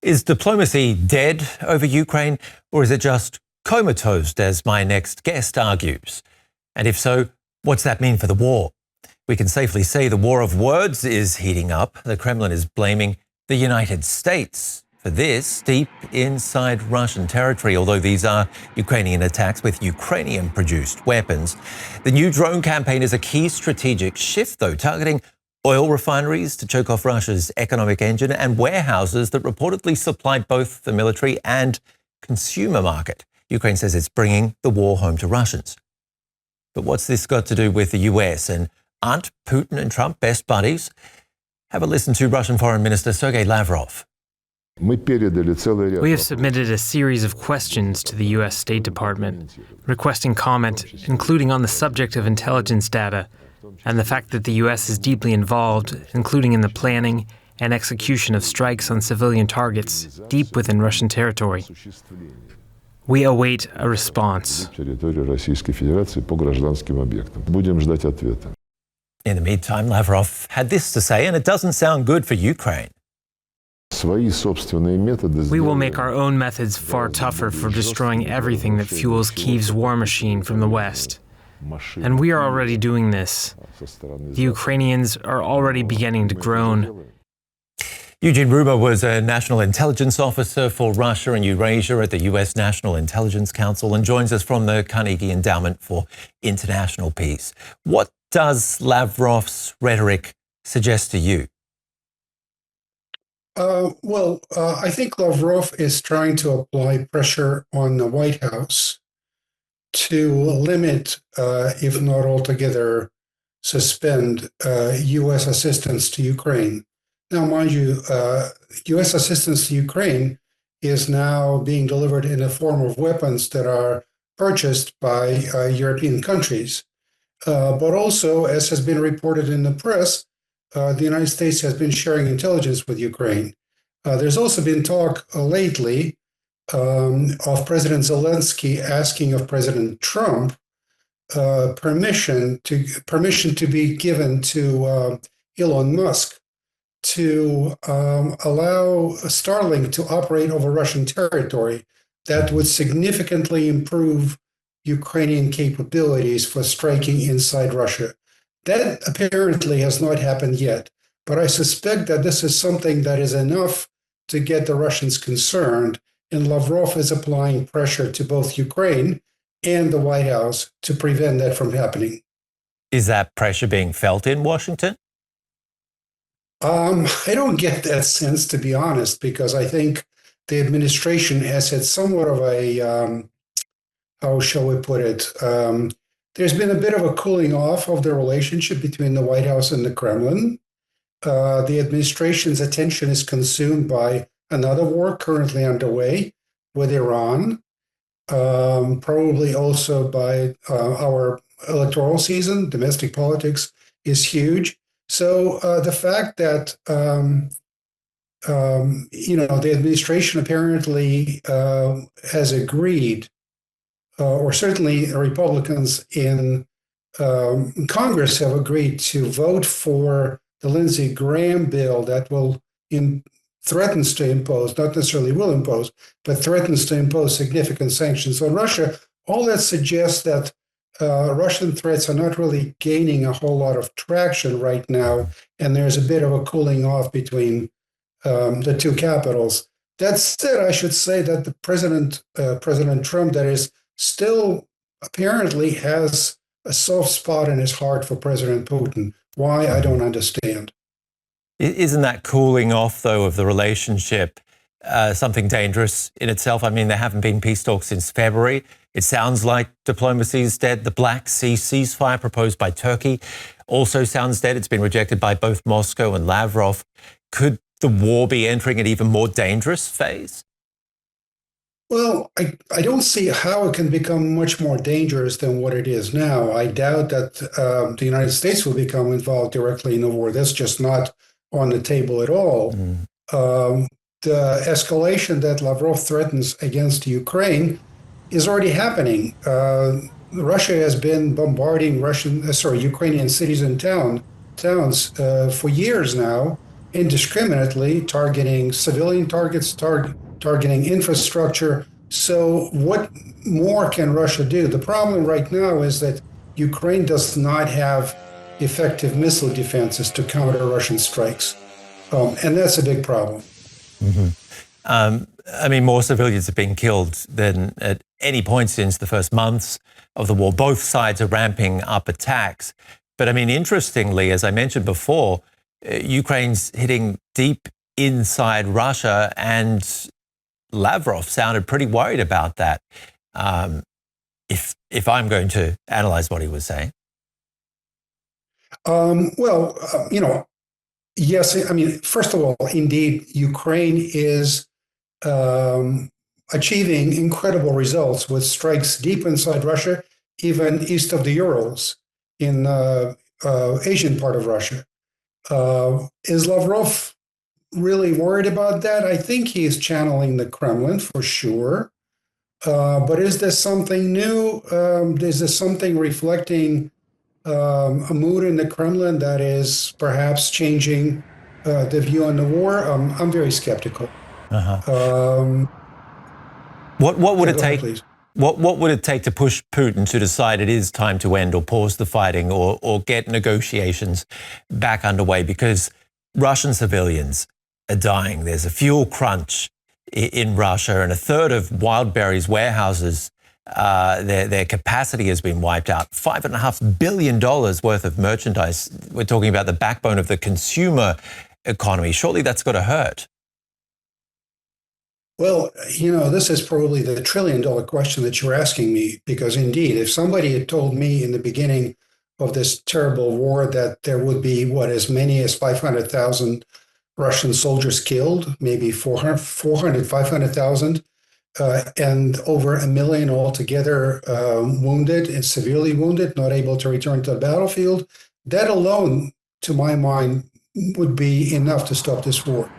Is diplomacy dead over Ukraine, or is it just comatose, as my next guest argues? And if so, what's that mean for the war? We can safely say the war of words is heating up. The Kremlin is blaming the United States for this deep inside Russian territory, although these are Ukrainian attacks with Ukrainian-produced weapons. The new drone campaign is a key strategic shift, though, targeting oil refineries to choke off Russia's economic engine and warehouses that reportedly supplied both the military and consumer market. Ukraine says it's bringing the war home to Russians. But what's this got to do with the US? And aren't Putin and Trump best buddies? Have a listen to Russian Foreign Minister Sergei Lavrov. We have submitted a series of questions to the U.S. State Department, requesting comment, including on the subject of intelligence data and the fact that the U.S. is deeply involved, including in the planning and execution of strikes on civilian targets deep within Russian territory. We await a response. In the meantime, Lavrov had this to say, and it doesn't sound good for Ukraine. We will make our own methods far tougher for destroying everything that fuels Kyiv's war machine from the West. And we are already doing this. The Ukrainians are already beginning to groan. Eugene Rumer was a national intelligence officer for Russia and Eurasia at the U.S. National Intelligence Council and joins us from the Carnegie Endowment for International Peace. What does Lavrov's rhetoric suggest to you? I think Lavrov is trying to apply pressure on the White House to limit, if not altogether suspend, U.S. assistance to Ukraine. Now, mind you, U.S. assistance to Ukraine is now being delivered in the form of weapons that are purchased by European countries. But also, as has been reported in the press, the United States has been sharing intelligence with Ukraine. There's also been talk lately of President Zelensky asking of President Trump permission to be given to Elon Musk to allow Starlink to operate over Russian territory. That would significantly improve Ukrainian capabilities for striking inside Russia. That apparently has not happened yet, but I suspect that this is something that is enough to get the Russians concerned, and Lavrov is applying pressure to both Ukraine and the White House to prevent that from happening. Is that pressure being felt in Washington? I don't get that sense, to be honest, because I think the administration has had somewhat of a, how shall we put it, there's been a bit of a cooling off of the relationship between the White House and the Kremlin. The administration's attention is consumed by another war currently underway with Iran, probably also by our electoral season. Domestic politics is huge. So the fact that, the administration apparently has agreed, or certainly Republicans in Congress have agreed to vote for the Lindsey Graham bill that threatens to impose, not necessarily will impose, but threatens to impose significant sanctions on Russia. All that suggests that Russian threats are not really gaining a whole lot of traction right now, and there's a bit of a cooling off between the two capitals. That said, I should say that the President Trump, that is, still apparently has a soft spot in his heart for President Putin. Why, I don't understand. Isn't that cooling off, though, of the relationship something dangerous in itself? I mean, there haven't been peace talks since February. It sounds like diplomacy is dead. The Black Sea ceasefire proposed by Turkey also sounds dead. It's been rejected by both Moscow and Lavrov. Could the war be entering an even more dangerous phase? Well, I don't see how it can become much more dangerous than what it is now. I doubt that the United States will become involved directly in the war. That's just not on the table at all. The escalation that Lavrov threatens against Ukraine is already happening. Russia has been bombarding Ukrainian cities and towns for years now, indiscriminately, targeting civilian targets, targeting infrastructure. So what more can Russia do? The problem right now is that Ukraine does not have effective missile defenses to counter Russian strikes. And that's a big problem. Mm-hmm. I mean, more civilians have been killed than at any point since the first months of the war. Both sides are ramping up attacks. But I mean, interestingly, as I mentioned before, Ukraine's hitting deep inside Russia, and Lavrov sounded pretty worried about that, if I'm going to analyze what he was saying. Yes, I mean, first of all, indeed, Ukraine is achieving incredible results with strikes deep inside Russia, even east of the Urals in Asian part of Russia. Is Lavrov really worried about that? I think he is channeling the Kremlin for sure. But is this something new? Is this something reflecting a mood in the Kremlin that is perhaps changing the view on the war? I'm very skeptical. What would it take? What would it take to push Putin to decide it is time to end or pause the fighting or get negotiations back underway? Because Russian civilians are dying. There's a fuel crunch in Russia, and a third of Wildberries warehouses, their capacity has been wiped out. $5.5 billion worth of merchandise. We're talking about the backbone of the consumer economy. Surely that's got to hurt. Well, this is probably the trillion-dollar question that you're asking me, because indeed, if somebody had told me in the beginning of this terrible war that there would be, as many as 500,000 Russian soldiers killed, maybe 500,000, and over 1 million altogether wounded and severely wounded, not able to return to the battlefield, that alone, to my mind, would be enough to stop this war.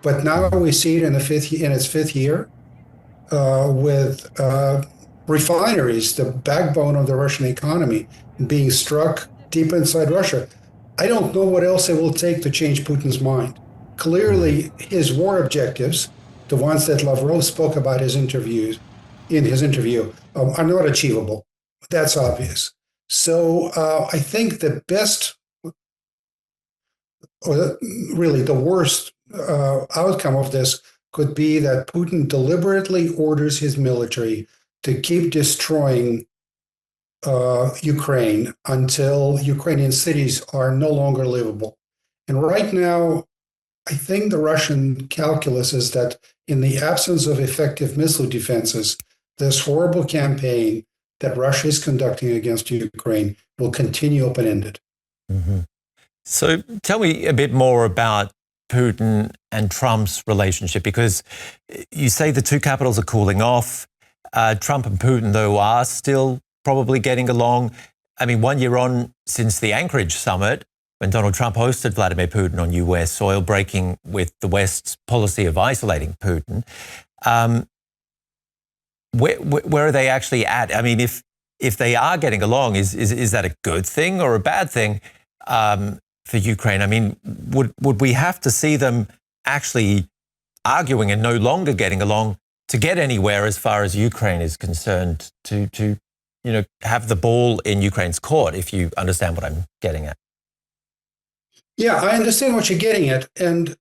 But now we see it in its fifth year, with refineries, the backbone of the Russian economy, being struck deep inside Russia. I don't know what else it will take to change Putin's mind. Clearly, his war objectives, the ones that Lavrov spoke about in his interview, are not achievable. That's obvious. So I think the best, or really the worst outcome of this could be that Putin deliberately orders his military to keep destroying Ukraine until Ukrainian cities are no longer livable. And right now, I think the Russian calculus is that in the absence of effective missile defenses, this horrible campaign that Russia is conducting against Ukraine will continue open-ended. Mm-hmm. So tell me a bit more about Putin and Trump's relationship, because you say the two capitals are cooling off. Trump and Putin, though, are still probably getting along. I mean, 1 year on since the Anchorage summit, when Donald Trump hosted Vladimir Putin on US soil, breaking with the West's policy of isolating Putin. Where are they actually at? I mean, if they are getting along, is that a good thing or a bad thing for Ukraine? I mean, would we have to see them actually arguing and no longer getting along to get anywhere as far as Ukraine is concerned, to have the ball in Ukraine's court, if you understand what I'm getting at? Yeah, I understand what you're getting at. And,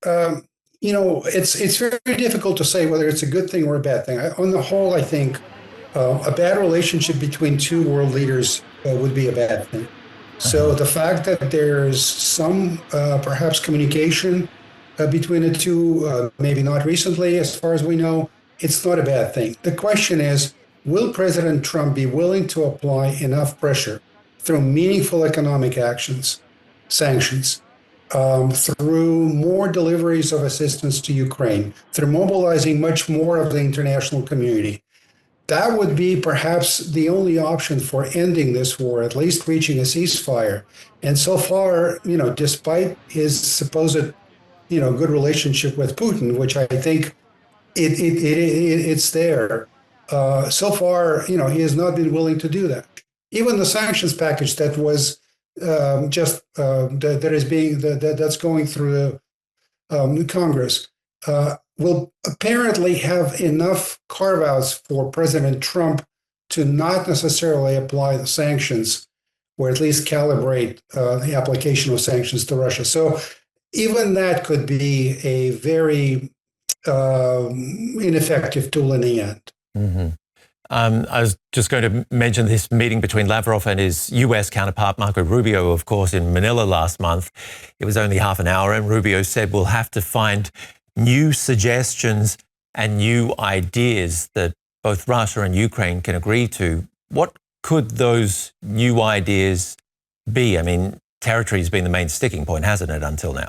it's very difficult to say whether it's a good thing or a bad thing. On the whole, I think a bad relationship between two world leaders would be a bad thing. So the fact that there's some perhaps communication between the two, maybe not recently, as far as we know, it's not a bad thing. The question is, will President Trump be willing to apply enough pressure through meaningful economic actions, sanctions, through more deliveries of assistance to Ukraine, through mobilizing much more of the international community? That would be perhaps the only option for ending this war, at least reaching a ceasefire. And so far, despite his supposed, good relationship with Putin, which I think it's there, so far, he has not been willing to do that. Even the sanctions package that was that's going through Congress, will apparently have enough carve-outs for President Trump to not necessarily apply the sanctions, or at least calibrate the application of sanctions to Russia. So even that could be a very ineffective tool in the end. Mm-hmm. I was just going to mention this meeting between Lavrov and his US counterpart, Marco Rubio, of course, in Manila last month. It was only half an hour, and Rubio said we'll have to find new suggestions and new ideas that both Russia and Ukraine can agree to. What could those new ideas be? I mean, territory has been the main sticking point, hasn't it, until now?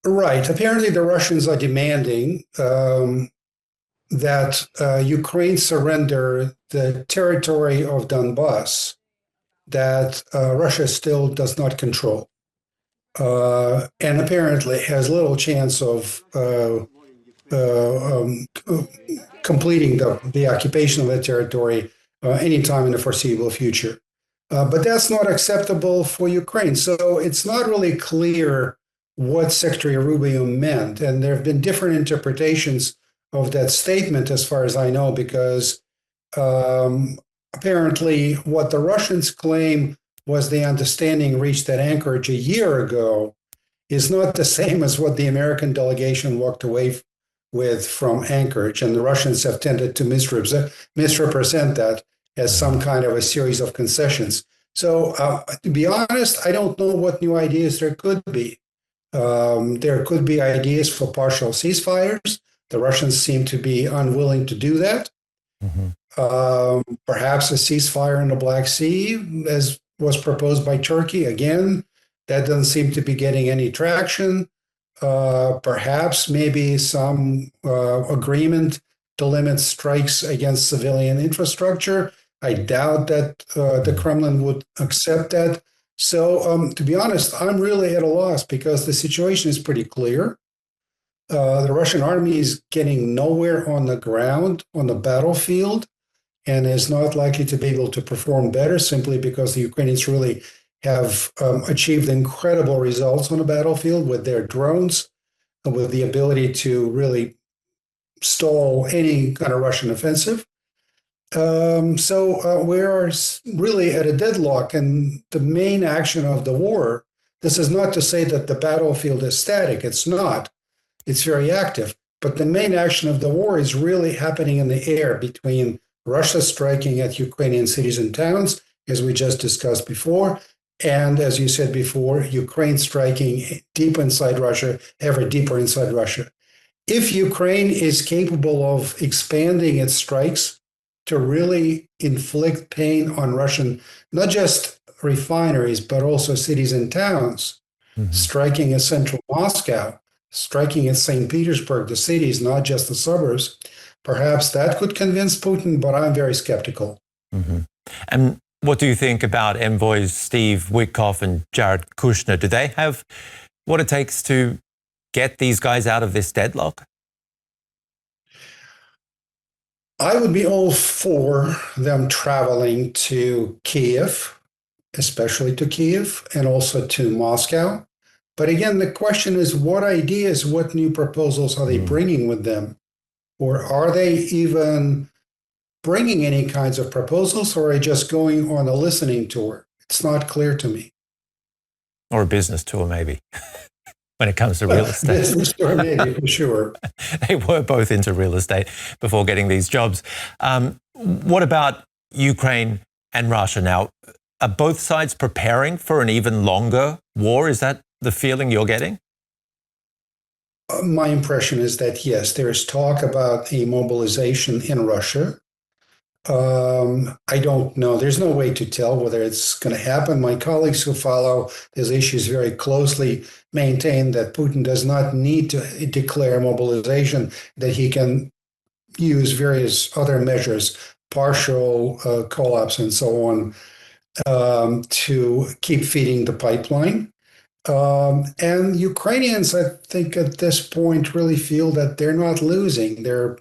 Right. Apparently, the Russians are demanding that Ukraine surrender the territory of Donbass that Russia still does not control, and apparently has little chance of completing the occupation of that territory anytime in the foreseeable future. But that's not acceptable for Ukraine. So it's not really clear what Secretary Rubio meant. And there have been different interpretations of that statement, as far as I know, because apparently what the Russians claim was the understanding reached at Anchorage a year ago is not the same as what the American delegation walked away with from Anchorage. And the Russians have tended to misrepresent that as some kind of a series of concessions. So to be honest, I don't know what new ideas there could be. There could be ideas for partial ceasefires. The Russians seem to be unwilling to do that. Mm-hmm. Perhaps a ceasefire in the Black Sea, as was proposed by Turkey. Again, that doesn't seem to be getting any traction. Perhaps maybe some agreement to limit strikes against civilian infrastructure. I doubt that the Kremlin would accept that. So to be honest, I'm really at a loss because the situation is pretty clear. The Russian army is getting nowhere on the ground, on the battlefield, and is not likely to be able to perform better simply because the Ukrainians really have achieved incredible results on the battlefield with their drones, and with the ability to really stall any kind of Russian offensive. So we are really at a deadlock, and the main action of the war, this is not to say that the battlefield is static. It's not. It's very active. But the main action of the war is really happening in the air between Russia striking at Ukrainian cities and towns, as we just discussed before, and, as you said before, Ukraine striking deep inside Russia, ever deeper inside Russia. If Ukraine is capable of expanding its strikes to really inflict pain on Russian, not just refineries, but also cities and towns, striking at central Moscow, striking at St. Petersburg, the cities, not just the suburbs, perhaps that could convince Putin, but I'm very skeptical. Mm-hmm. And what do you think about envoys Steve Witkoff and Jared Kushner? Do they have what it takes to get these guys out of this deadlock? I would be all for them traveling to Kyiv, especially to Kyiv, and also to Moscow. But again, the question is, what ideas, what new proposals are they bringing with them? Or are they even bringing any kinds of proposals, or are they just going on a listening tour? It's not clear to me. Or a business tour, maybe, when it comes to real estate. Business tour, maybe, for sure. They were both into real estate before getting these jobs. What about Ukraine and Russia now? Are both sides preparing for an even longer war? Is that the feeling you're getting? My impression is that, yes, there's talk about a mobilization in Russia. I don't know. There's no way to tell whether it's going to happen. My colleagues who follow these issues very closely maintain that Putin does not need to declare mobilization, that he can use various other measures, partial collapse and so on, to keep feeding the pipeline. And Ukrainians, I think, at this point really feel that they're not losing. They're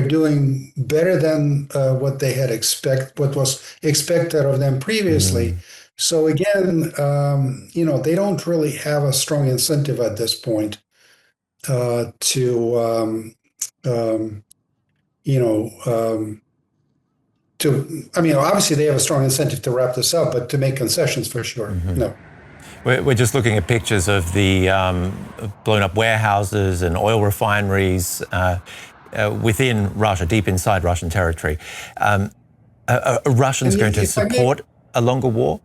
doing better than what they had what was expected of them previously. So again, they don't really have a strong incentive at this point to, obviously they have a strong incentive to wrap this up, but to make concessions for sure, no. We're just looking at pictures of the blown up warehouses and oil refineries within Russia, deep inside Russian territory. Are Russians going to support a longer war?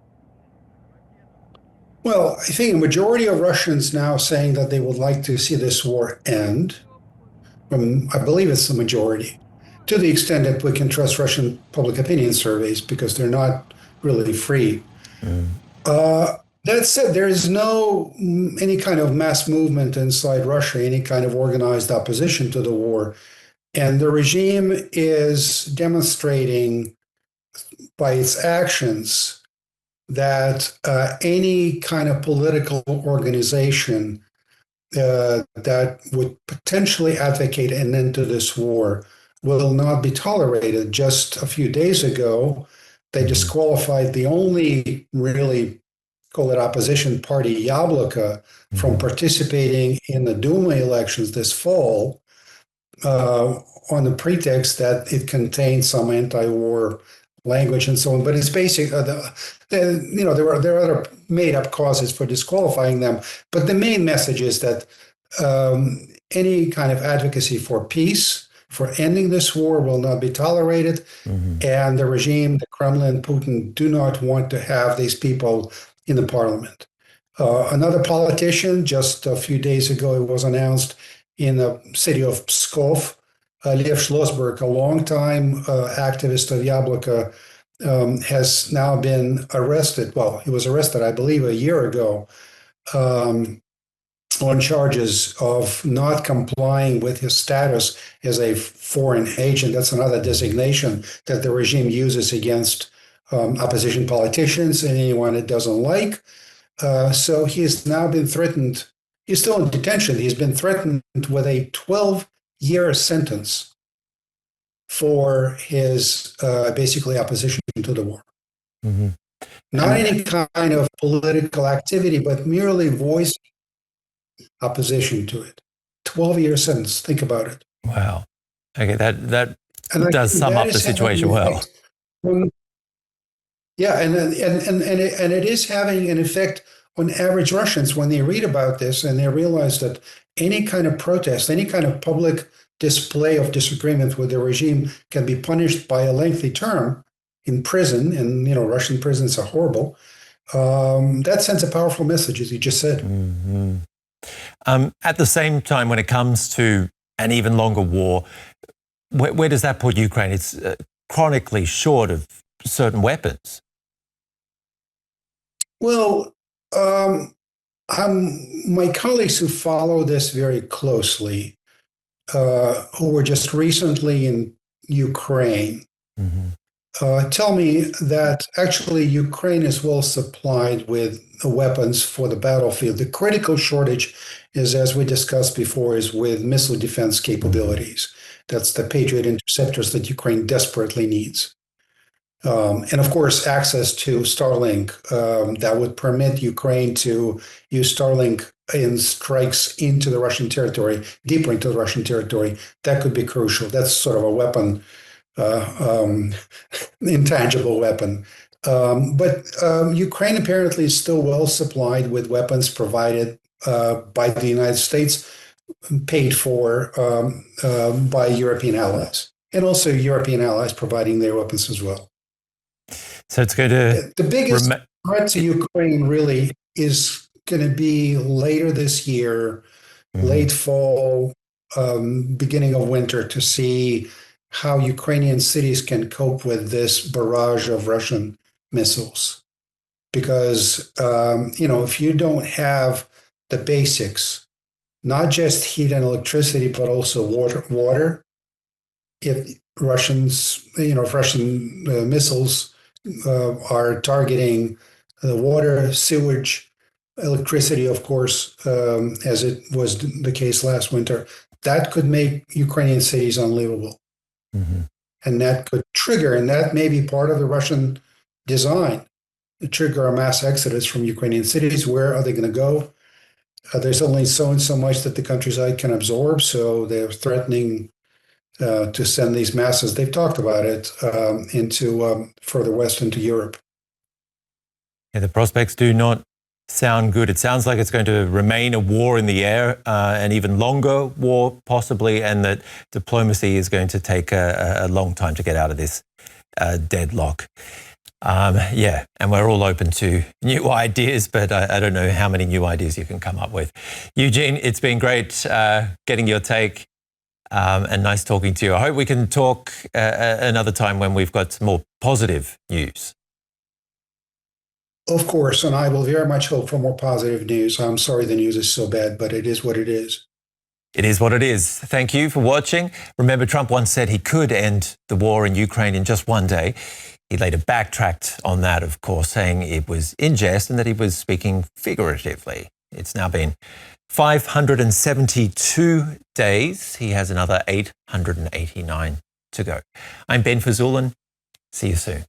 Well, I think a majority of Russians now saying that they would like to see this war end. I believe it's the majority, to the extent that we can trust Russian public opinion surveys, because they're not really free. That said, there is no any kind of mass movement inside Russia, any kind of organized opposition to the war. And the regime is demonstrating by its actions that any kind of political organization that would potentially advocate an end to this war will not be tolerated. Just a few days ago, they disqualified the only really, call it opposition party, Yabloko, from participating in the Duma elections this fall on the pretext that it contained some anti-war language and so on. But it's basic. There are other made-up causes for disqualifying them. But the main message is that any kind of advocacy for peace, for ending this war, will not be tolerated. And the regime, the Kremlin, Putin, do not want to have these people in the parliament. Another politician, just a few days ago, it was announced in the city of Pskov, Lev Schlossberg, a longtime activist of Yabloko, has now been arrested. Well, he was arrested, I believe, a year ago on charges of not complying with his status as a foreign agent. That's another designation that the regime uses against opposition politicians and anyone it doesn't like. So he has now been threatened. He's still in detention. He's been threatened with a 12-year sentence for his basically opposition to the war. Not any kind of political activity, but merely voicing opposition to it. 12-year sentence. Think about it. Wow. Okay, that does sum up the situation well. Yeah, and it is having an effect on average Russians when they read about this and they realize that any kind of protest, any kind of public display of disagreement with the regime can be punished by a lengthy term in prison, and Russian prisons are horrible. That sends a powerful message, as you just said. At the same time, when it comes to an even longer war, where does that put Ukraine? It's chronically short of certain weapons. Well, my colleagues who follow this very closely, who were just recently in Ukraine, tell me that actually Ukraine is well supplied with the weapons for the battlefield. The critical shortage is, as we discussed before, is with missile defense capabilities. That's the Patriot interceptors that Ukraine desperately needs. And of course, access to Starlink that would permit Ukraine to use Starlink in strikes into the Russian territory, deeper into the Russian territory. That could be crucial. That's sort of a weapon, intangible weapon. But Ukraine apparently is still well supplied with weapons provided by the United States, paid for by European allies, and also European allies providing their weapons as well. So it's going to... The biggest threat to Ukraine really is going to be later this year, late fall, beginning of winter, to see how Ukrainian cities can cope with this barrage of Russian missiles. Because, if you don't have the basics, not just heat and electricity, but also water, if Russian missiles are targeting the water, sewage, electricity, of course, as it was the case last winter, that could make Ukrainian cities unlivable. And that could trigger, and that may be part of the Russian design, trigger a mass exodus from Ukrainian cities. Where are they going to go? There's only so and so much that the countryside can absorb, so they're threatening to send these masses. They've talked about it into further west into Europe. Yeah, the prospects do not sound good. It sounds like it's going to remain a war in the air, an even longer war possibly, and that diplomacy is going to take a long time to get out of this deadlock. Yeah, and we're all open to new ideas, but I don't know how many new ideas you can come up with. Eugene, it's been great getting your take and nice talking to you. I hope we can talk another time when we've got some more positive news. Of course, and I will very much hope for more positive news. I'm sorry the news is so bad, but it is what it is. It is what it is. Thank you for watching. Remember, Trump once said he could end the war in Ukraine in just one day. He later backtracked on that, of course, saying it was in jest and that he was speaking figuratively. It's now been 572 days. He has another 889 to go. I'm Ben Fajzullin. See you soon.